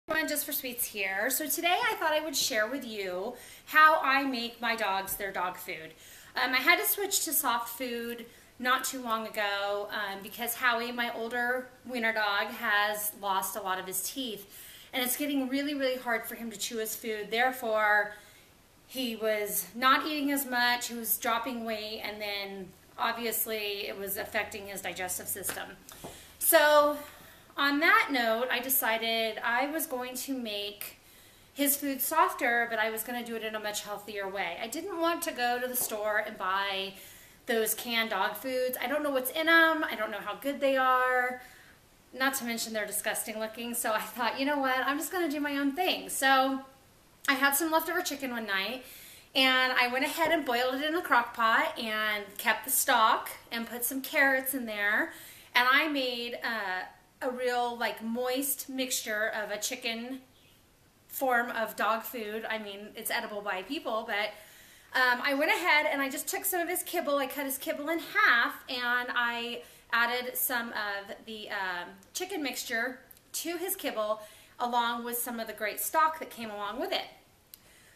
Jus4SweetZ here. So today I thought I would share with you how I make my dogs their dog food. I had to switch to soft food not too long ago because Howie, my older wiener dog, has lost a lot of his teeth, and it's getting really hard for him to chew his food. Therefore, he was not eating as much, he was dropping weight, and then obviously it was affecting his digestive system. So on that note, I decided I was going to make his food softer, but I was going to do it in a much healthier way. I didn't want to go to the store and buy those canned dog foods. I don't know what's in them. I don't know how good they are. Not to mention they're disgusting looking. So I thought, you know what, I'm just going to do my own thing. So I had some leftover chicken one night, and I went ahead and boiled it in a crock pot and kept the stock and put some carrots in there. And I made a real moist mixture of a chicken form of dog food. I mean, it's edible by people, but I went ahead and I just took some of his kibble. I cut his kibble in half, and I added some of the chicken mixture to his kibble along with some of the great stock that came along with it.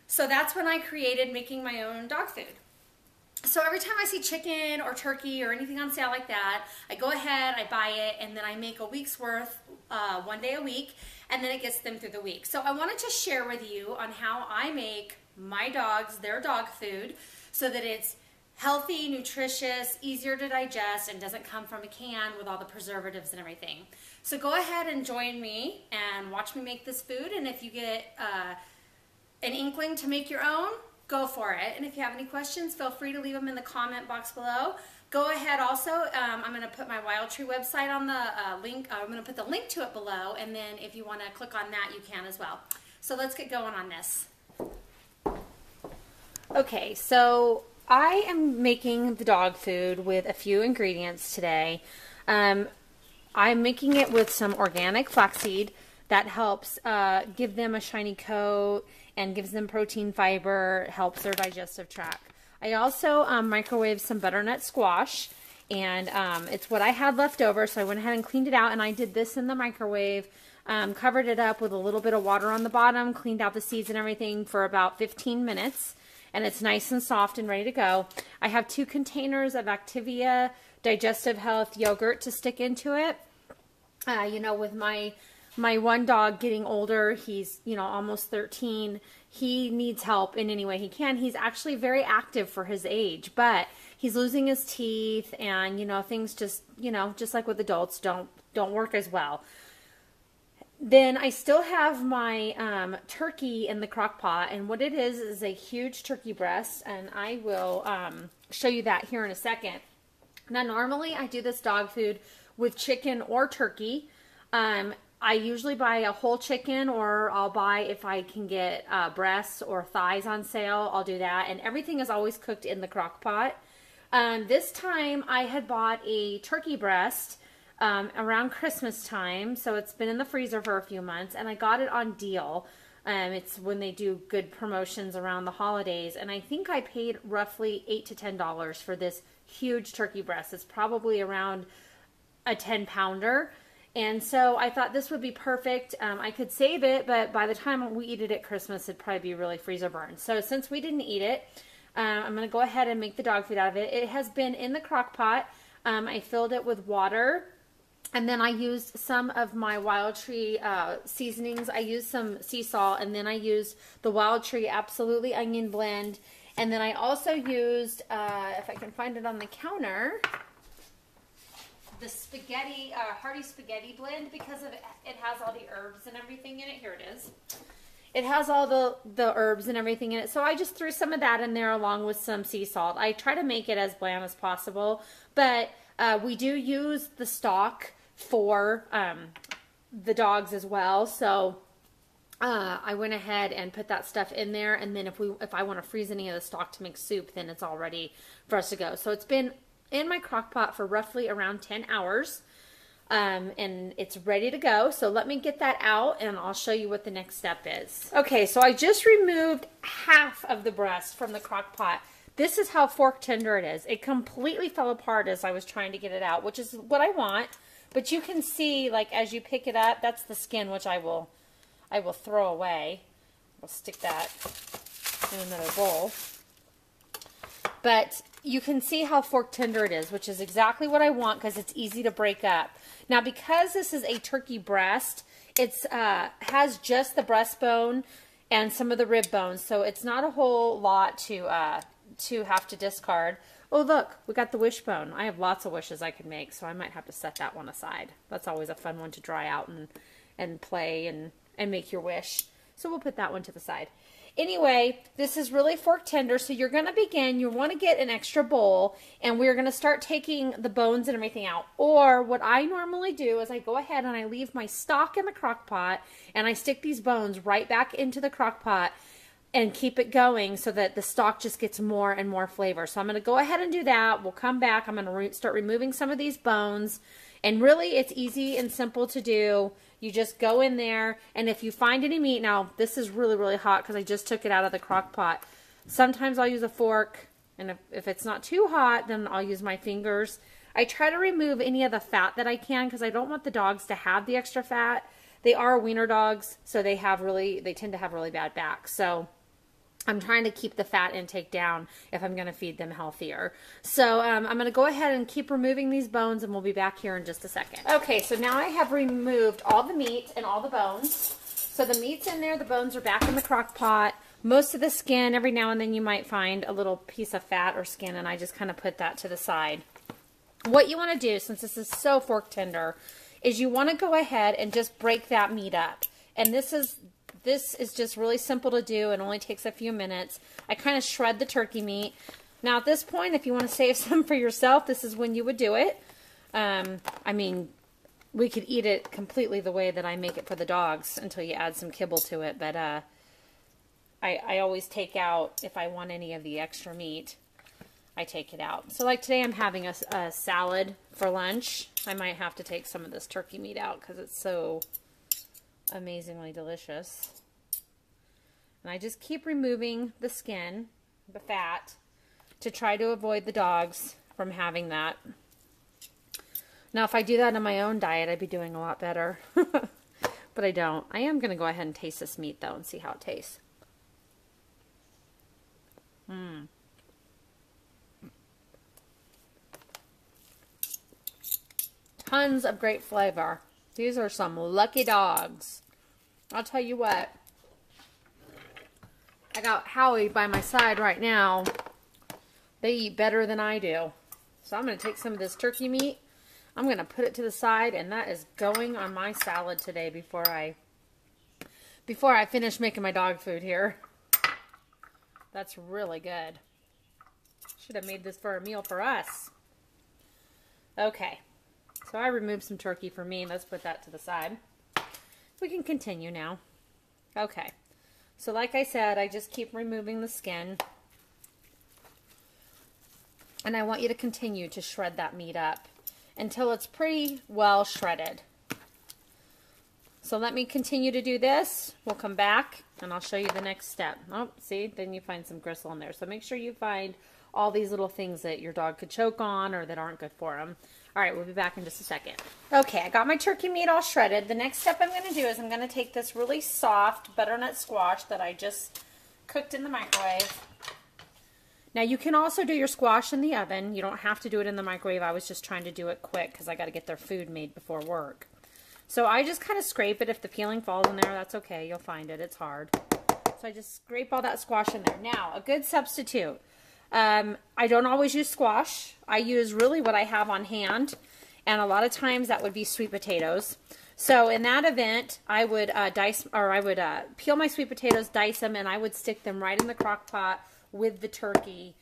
So that's when I created making my own dog food. So every time I see chicken or turkey or anything on sale like that, I go ahead, I buy it, and then I make a week's worth, one day a week, and then it gets them through the week. So I wanted to share with you on how I make my dogs their dog food so that it's healthy, nutritious, easier to digest, and doesn't come from a can with all the preservatives and everything. So go ahead and join me and watch me make this food, and if you get an inkling to make your own, go for it. And if you have any questions, feel free to leave them in the comment box below. Go ahead also, I'm going to put my Wild Tree website on the link. I'm going to put the link to it below, and then if you want to click on that, you can as well. So let's get going on this. Okay, so I am making the dog food with a few ingredients today. I'm making it with some organic flaxseed that helps give them a shiny coat and gives them protein, fiber, helps their digestive tract. I also microwaved some butternut squash, and it's what I had left over, so I went ahead and cleaned it out, and I did this in the microwave, covered it up with a little bit of water on the bottom, cleaned out the seeds and everything for about 15 minutes, and it's nice and soft and ready to go. I have 2 containers of Activia Digestive Health yogurt to stick into it. You know, with my one dog getting older, he's, you know, almost 13. He needs help in any way he can. He's actually very active for his age, but he's losing his teeth, and, you know, things just, you know, just like with adults, don't work as well. Then I still have my turkey in the crock pot, and what it is a huge turkey breast, and I will show you that here in a second. Now, normally I do this dog food with chicken or turkey. I usually buy a whole chicken, or I'll buy, if I can get breasts or thighs on sale, I'll do that. And everything is always cooked in the crock pot. This time I had bought a turkey breast around Christmas time, so it's been in the freezer for a few months, and I got it on deal. It's when they do good promotions around the holidays, and I think I paid roughly $8 to $10 for this huge turkey breast. It's probably around a 10-pounder. And so I thought this would be perfect. I could save it, but by the time we eat it at Christmas, it'd probably be really freezer burned. So since we didn't eat it, I'm going to go ahead and make the dog food out of it. It has been in the crock pot. I filled it with water, and then I used some of my Wild Tree seasonings. I used some sea salt, and then I used the Wild Tree Absolutely Onion Blend. And then I also used, if I can find it on the counter, the spaghetti, hearty spaghetti blend, because it has all the herbs and everything in it. Here it is. It has all the herbs and everything in it. So I just threw some of that in there along with some sea salt. I try to make it as bland as possible, but we do use the stock for the dogs as well. So I went ahead and put that stuff in there, and then if I want to freeze any of the stock to make soup, then it's all ready for us to go. So it's been in my crock pot for roughly around 10 hours, and it's ready to go. So let me get that out, and I'll show you what the next step is. Okay, so I just removed half of the breast from the crock pot. This is how fork tender it is. It completely fell apart as I was trying to get it out, which is what I want. But you can see, like, as you pick it up, that's the skin, which I will I will throw away. We'll stick that in another bowl. But you can see how fork tender it is, which is exactly what I want because it's easy to break up. Now, because this is a turkey breast, it's has just the breastbone and some of the rib bones, so it's not a whole lot to have to discard. Oh, look, we got the wishbone. I have lots of wishes I could make, so I might have to set that one aside. That's always a fun one to dry out and play and make your wish. So we'll put that one to the side. Anyway, this is really fork tender, so you're going to begin, you want to get an extra bowl, and we're going to start taking the bones and everything out. Or what I normally do is I go ahead and I leave my stock in the crock pot, and I stick these bones right back into the crock pot and keep it going so that the stock just gets more and more flavor. So I'm going to go ahead and do that. We'll come back. I'm going to start removing some of these bones. And really, it's easy and simple to do. You just go in there, and if you find any meat, now this is really, really hot because I just took it out of the crock pot. Sometimes I'll use a fork, and if it's not too hot, then I'll use my fingers. I try to remove any of the fat that I can because I don't want the dogs to have the extra fat. They are wiener dogs, so they tend to have really bad backs. So I'm trying to keep the fat intake down if I'm going to feed them healthier. So I'm going to go ahead and keep removing these bones, and we'll be back here in just a second. Okay, so now I have removed all the meat and all the bones. So the meat's in there, the bones are back in the crock pot. Most of the skin, every now and then you might find a little piece of fat or skin, and I just kind of put that to the side. What you want to do, since this is so fork tender, is you want to go ahead and just break that meat up. And this is just really simple to do and only takes a few minutes. I kind of shred the turkey meat. Now at this point, if you want to save some for yourself, this is when you would do it. I mean, we could eat it completely the way that I make it for the dogs until you add some kibble to it. But I always take out, if I want any of the extra meat, I take it out. So like today I'm having a salad for lunch. I might have to take some of this turkey meat out because it's so amazingly delicious. And I just keep removing the skin, the fat, to try to avoid the dogs from having that. Now if I do that on my own diet, I'd be doing a lot better. But I don't. I am going to go ahead and taste this meat though and see how it tastes. Tons of great flavor. These are some lucky dogs. I'll tell you what. I got Howie by my side right now. They eat better than I do. So I'm going to take some of this turkey meat. I'm going to put it to the side, and that is going on my salad today before I finish making my dog food here. That's really good. Should have made this for a meal for us. Okay. So I removed some turkey for me. Let's put that to the side. We can continue now. Okay. So like I said, I just keep removing the skin. And I want you to continue to shred that meat up until it's pretty well shredded. So let me continue to do this. We'll come back and I'll show you the next step. Oh, see, then you find some gristle in there. So make sure you find all these little things that your dog could choke on or that aren't good for them. All right, we'll be back in just a second. Okay, I got my turkey meat all shredded. The next step I'm going to do is I'm going to take this really soft butternut squash that I just cooked in the microwave. Now you can also do your squash in the oven. You don't have to do it in the microwave. I was just trying to do it quick because I got to get their food made before work. So I just kind of scrape it. If the peeling falls in there, that's okay. You'll find it. It's hard. So I just scrape all that squash in there. Now, a good substitute. I don't always use squash. I use really what I have on hand. And a lot of times that would be sweet potatoes. So in that event, I would peel my sweet potatoes, dice them, and I would stick them right in the crock pot with the turkey,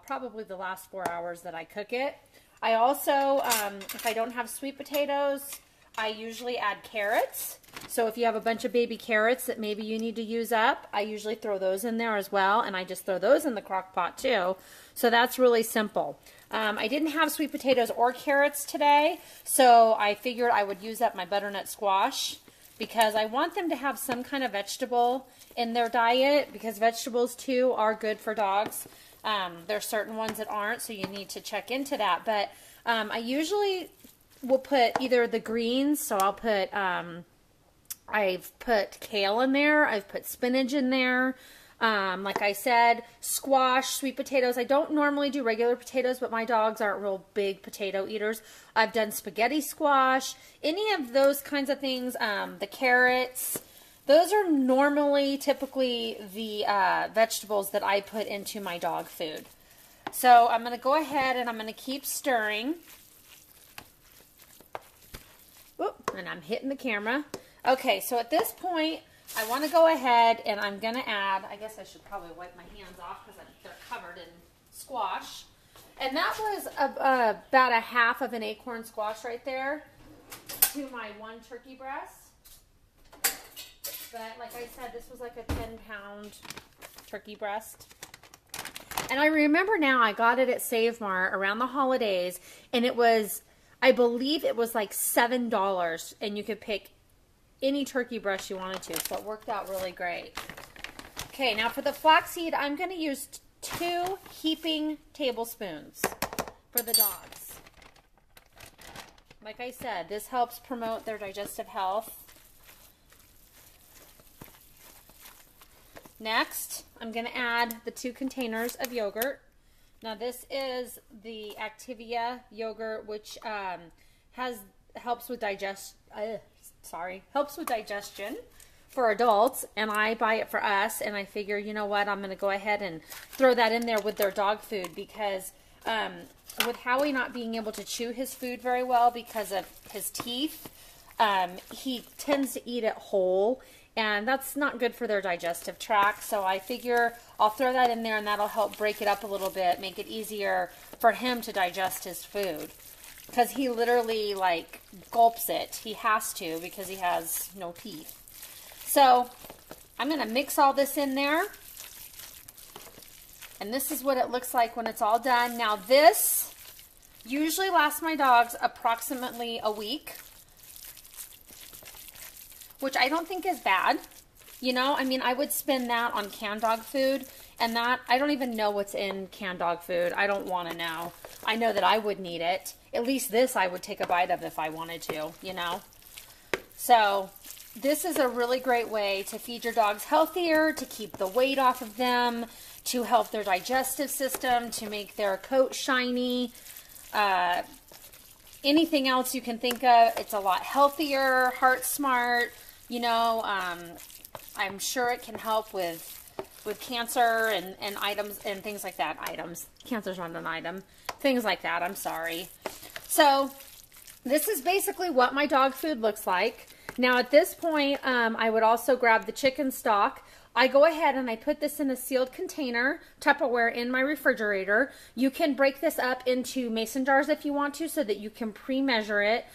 probably the last 4 hours that I cook it. I also, if I don't have sweet potatoes, I usually add carrots. So if you have a bunch of baby carrots that maybe you need to use up, I usually throw those in there as well, and I just throw those in the crock pot too. So that's really simple. I didn't have sweet potatoes or carrots today, so I figured I would use up my butternut squash because I want them to have some kind of vegetable in their diet because vegetables too are good for dogs. There's certain ones that aren't, so you need to check into that. But I usually will put either the greens, so I'll put I've put kale in there. I've put spinach in there. Like I said, squash, sweet potatoes. I don't normally do regular potatoes, but my dogs aren't real big potato eaters. I've done spaghetti squash, any of those kinds of things. The carrots, those are normally typically the vegetables that I put into my dog food. So I'm going to go ahead and I'm going to keep stirring. Whoop, and I'm hitting the camera. Okay, so at this point, I want to go ahead and I'm going to add, I guess I should probably wipe my hands off because they're covered in squash. And that was about a half of an acorn squash right there to my 1 turkey breast. But like I said, this was like a 10-pound turkey breast. And I remember now I got it at Save Mart around the holidays, and it was, I believe it was like $7, and you could pick any turkey breast you wanted to, so it worked out really great. Okay, now for the flaxseed, I'm going to use 2 heaping tablespoons for the dogs. Like I said, this helps promote their digestive health. Next, I'm going to add the 2 containers of yogurt. Now this is the Activia yogurt, which helps with digestion for adults, and I buy it for us, and I figure, you know what, I'm going to go ahead and throw that in there with their dog food, because with Howie not being able to chew his food very well because of his teeth, he tends to eat it whole, and that's not good for their digestive tract. So I figure I'll throw that in there, and that'll help break it up a little bit, make it easier for him to digest his food. Because he literally, like, gulps it. He has to because he has no teeth. So I'm going to mix all this in there. And this is what it looks like when it's all done. Now this usually lasts my dogs approximately a week, which I don't think is bad. You know, I mean, I would spend that on canned dog food, and that, I don't even know what's in canned dog food. I don't want to know. I know that I would need it. At least this I would take a bite of if I wanted to, you know. So this is a really great way to feed your dogs healthier, to keep the weight off of them, to help their digestive system, to make their coat shiny. Anything else you can think of, it's a lot healthier, heart smart, you know. I'm sure it can help with cancer and items and things like that. Cancer's not an item. Things like that, I'm sorry. So this is basically what my dog food looks like. Now at this point, I would also grab the chicken stock. I go ahead and I put this in a sealed container, Tupperware, in my refrigerator. You can break this up into mason jars if you want to, so that you can pre-measure it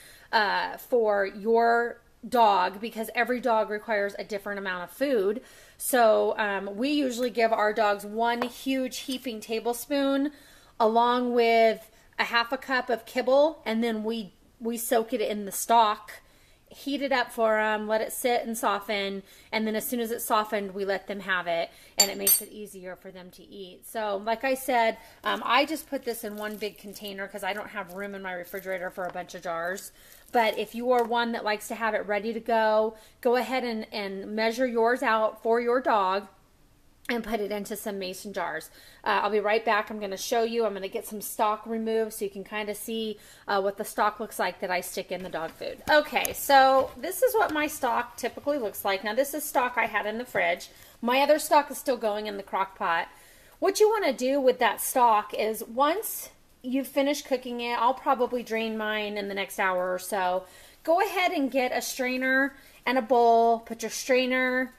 for your dog, because every dog requires a different amount of food. So we usually give our dogs 1 huge heaping tablespoon along with a half a cup of kibble, and then we soak it in the stock, heat it up for them, let it sit and soften, and then as soon as it's softened, we let them have it, and it makes it easier for them to eat. So like I said, I just put this in 1 big container because I don't have room in my refrigerator for a bunch of jars. But if you are one that likes to have it ready to go ahead and measure yours out for your dog and put it into some mason jars. I'll be right back. I'm going to show you. I'm going to get some stock removed so you can kind of see what the stock looks like that I stick in the dog food. Okay, so this is what my stock typically looks like. Now this is stock I had in the fridge. My other stock is still going in the crock pot. What you want to do with that stock is, once you finish cooking it, I'll probably drain mine in the next hour or so. Go ahead and get a strainer and a bowl. Put your strainer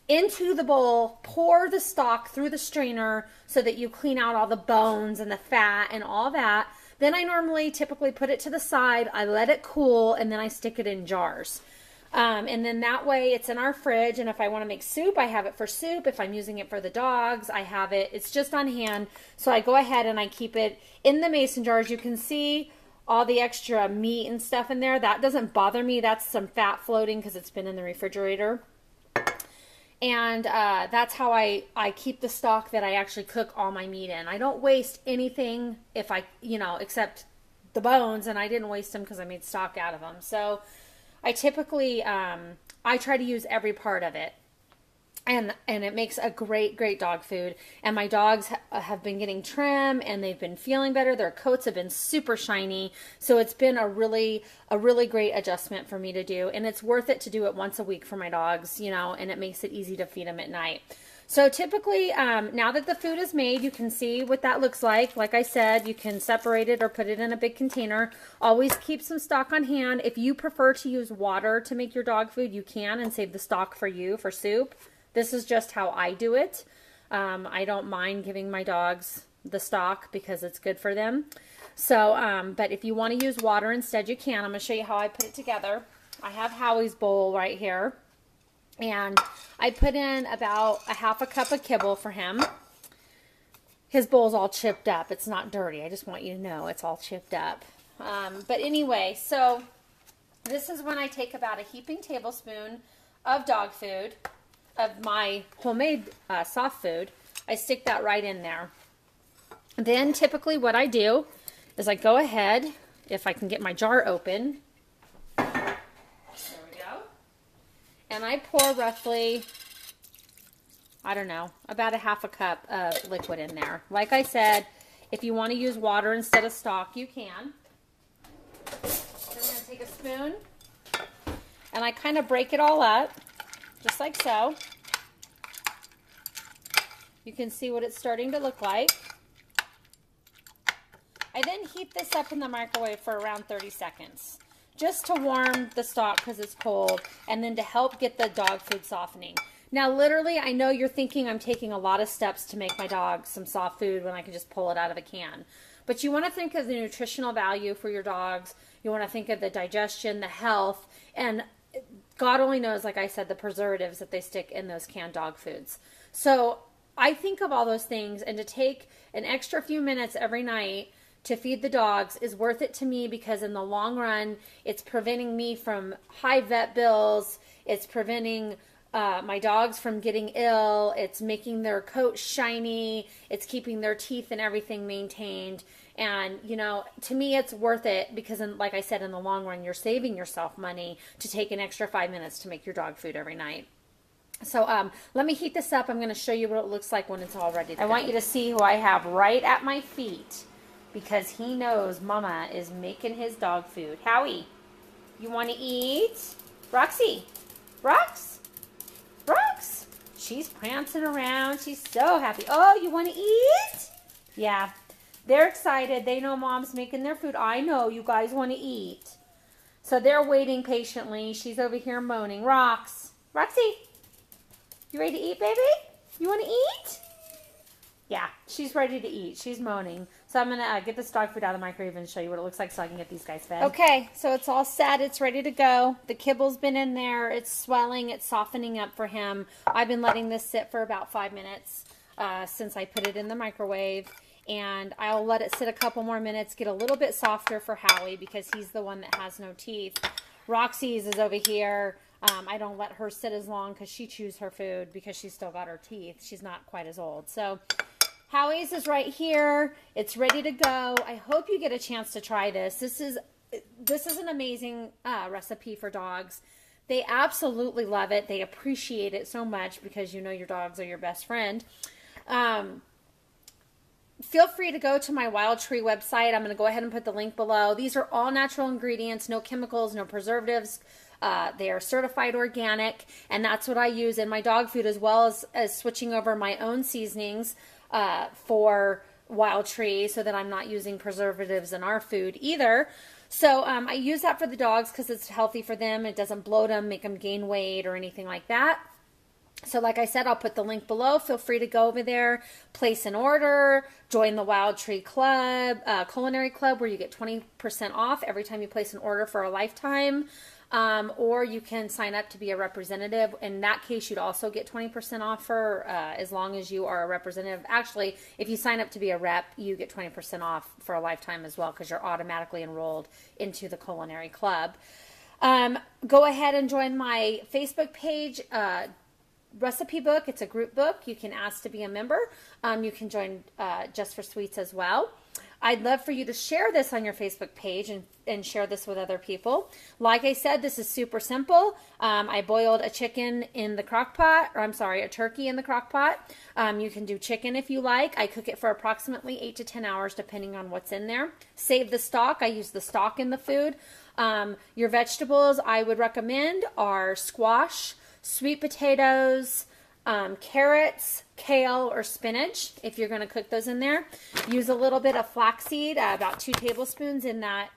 into the bowl, pour the stock through the strainer so that you clean out all the bones and the fat and all that. Then I typically put it to the side, I let it cool, and then I stick it in jars. And then that way it's in our fridge, and if I want to make soup, I have it for soup. If I'm using it for the dogs, I have it. It's just on hand. So I go ahead and I keep it in the mason jars. You can see all the extra meat and stuff in there. That doesn't bother me. That's some fat floating because it's been in the refrigerator. And that's how I keep the stock that I actually cook all my meat in. I don't waste anything except the bones, and I didn't waste them because I made stock out of them. So I typically, I try to use every part of it. And it makes a great dog food. And my dogs have been getting trim and they've been feeling better. Their coats have been super shiny. So it's been a really great adjustment for me to do. And it's worth it to do it once a week for my dogs, you know, and it makes it easy to feed them at night. So typically, now that the food is made, you can see what that looks like. Like I said, you can separate it or put it in a big container. Always keep some stock on hand. If you prefer to use water to make your dog food, you can, and save the stock for you for soup. This is just how I do it. I don't mind giving my dogs the stock because it's good for them. So, but if you want to use water instead, you can. I'm going to show you how I put it together. I have Howie's bowl right here. And I put in about a half a cup of kibble for him. His bowl's all chipped up. It's not dirty. I just want you to know it's all chipped up. But anyway, so this is when I take about a heaping tablespoon of dog food, of my homemade soft food. I stick that right in there. Then typically what I do is I go ahead, if I can get my jar open, and I pour roughly, I don't know, about a half a cup of liquid in there. Like I said, if you want to use water instead of stock, you can. Then I'm going to take a spoon, and I kind of break it all up, just like so. You can see what it's starting to look like. I then heat this up in the microwave for around 30 seconds. Just to warm the stock because it's cold, and then to help get the dog food softening. Now, literally, I know you're thinking I'm taking a lot of steps to make my dog some soft food when I can just pull it out of a can. But you want to think of the nutritional value for your dogs. You want to think of the digestion, the health, and God only knows, like I said, the preservatives that they stick in those canned dog foods. So I think of all those things, and to take an extra few minutes every night to feed the dogs is worth it to me, because in the long run, it's preventing me from high vet bills. It's preventing my dogs from getting ill. It's making their coat shiny. It's keeping their teeth and everything maintained. And, you know, to me, it's worth it because, like I said, in the long run, you're saving yourself money to take an extra 5 minutes to make your dog food every night. So let me heat this up. I'm going to show you what it looks like when it's all ready to go. I want you to see who I have right at my feet, because he knows Mama is making his dog food. Howie, you want to eat? Roxy, Rox, she's prancing around. She's so happy. Oh, you want to eat? Yeah, they're excited. They know Mom's making their food. I know you guys want to eat. So they're waiting patiently. She's over here moaning. Roxy, you ready to eat, baby? You want to eat? Yeah, she's ready to eat. She's moaning. So I'm going to get this dog food out of the microwave and show you what it looks like so I can get these guys fed. Okay, so it's all set. It's ready to go. The kibble's been in there. It's swelling. It's softening up for him. I've been letting this sit for about 5 minutes since I put it in the microwave. And I'll let it sit a couple more minutes, get a little bit softer for Howie because he's the one that has no teeth. Roxy's is over here. I don't let her sit as long because she chews her food because she's still got her teeth. She's not quite as old. So Howie's is right here. It's ready to go. I hope you get a chance to try this. This is an amazing recipe for dogs. They absolutely love it. They appreciate it so much because you know your dogs are your best friend. Feel free to go to my Wild Tree website. I'm going to go ahead and put the link below. These are all natural ingredients, no chemicals, no preservatives. They are certified organic, and that's what I use in my dog food, as well as switching over my own seasonings for Wild Tree so that I'm not using preservatives in our food either. So I use that for the dogs because it's healthy for them. It doesn't bloat them, make them gain weight or anything like that. So like I said, I'll put the link below. Feel free to go over there, place an order, join the Wild Tree Club, Culinary Club, where you get 20% off every time you place an order for a lifetime. Or you can sign up to be a representative. In that case, you'd also get 20% off for as long as you are a representative. Actually, if you sign up to be a rep, you get 20% off for a lifetime as well because you're automatically enrolled into the Culinary Club. Go ahead and join my Facebook page, recipe book. It's a group book. You can ask to be a member. You can join Jus4SweetZ as well. I'd love for you to share this on your Facebook page and share this with other people. Like I said, this is super simple. I boiled a chicken in the crock pot, or I'm sorry, a turkey in the crock pot. You can do chicken if you like. I cook it for approximately 8 to 10 hours depending on what's in there. Save the stock. I use the stock in the food. Your vegetables I would recommend are squash, sweet potatoes, carrots, kale, or spinach. If you're going to cook those in there, use a little bit of flaxseed, about 2 tablespoons in that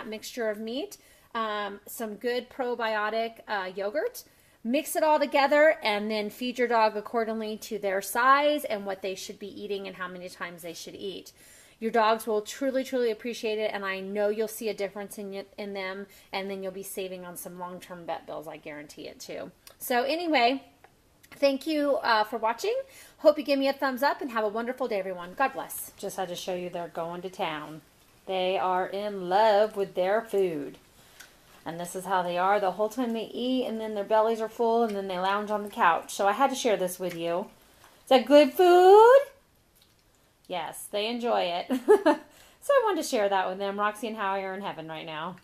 mixture of meat. Some good probiotic yogurt. Mix it all together and then feed your dog accordingly to their size and what they should be eating and how many times they should eat. Your dogs will truly, truly appreciate it, and I know you'll see a difference in them, and then you'll be saving on some long-term vet bills. I guarantee it too. So anyway, thank you for watching. Hope you give me a thumbs up and have a wonderful day, everyone. God bless. Just had to show you they're going to town. They are in love with their food. And this is how they are the whole time they eat, and then their bellies are full, and then they lounge on the couch. So I had to share this with you. Is that good food? Yes, they enjoy it. So I wanted to share that with them. Roxy and Howie are in heaven right now.